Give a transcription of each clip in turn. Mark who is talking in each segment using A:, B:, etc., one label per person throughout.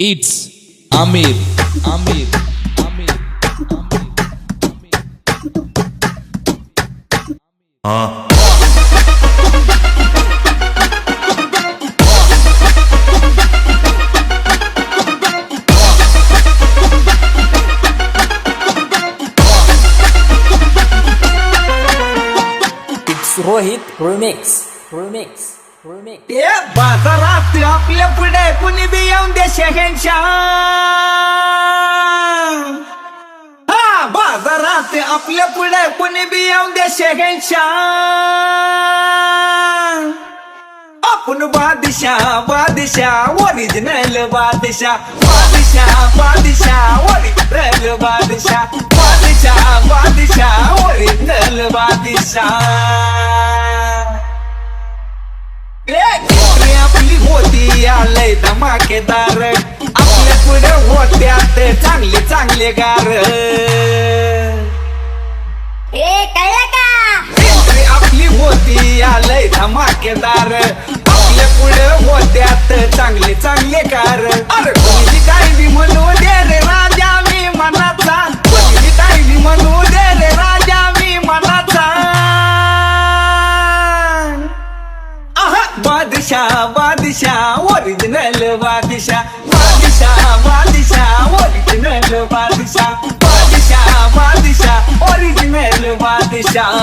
A: It's Amir. Amir. Amir.
B: हाँ
C: Rohit remix
D: बाजारात आपल्या पुढे कुणी बी येऊन दे शहनशाह. हा बाजारात आपल्या पुढे कुणी बी येऊन दे शहनशाह. आपण बादशाह ओरिजिनल बादशाह ओरिजिनल बादशाह ओरिजिनल बादशाह. आपली होती आलय धमाकेदार आपल्या पुढे होत्यात चांगले गार.
E: कळलं का?
D: एंट्री आपली होती आलय धमाकेदार आपल्या पुढे होत्यात चांगले कार. अरे कोणी काही बी म्हणू दे रे राजा मी मनाचा. कोणी काही बी म्हणू दे रे राजा मी मनाचा. बादशाह ओरिजिनल बादशाह ओरिजिनल बादशाह ओरिजिनल बादशाह.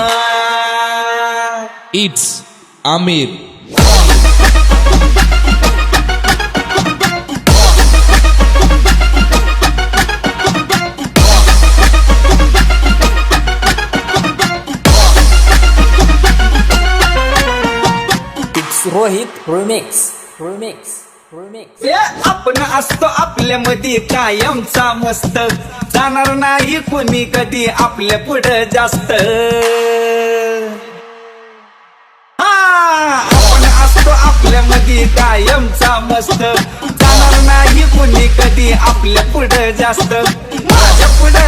A: It's Amir.
C: रोहित रिमिक्स
D: आपण असतो आपल्यामध्ये कायमचा मस्त. जाणार नाही कोणी कधी आपल्या पुढे जास्त. आपण असतो आपल्यामध्ये कायमचा मस्त. जाणार नाही कोणी कधी आपल्या पुढे जास्त. माझ्या पुढे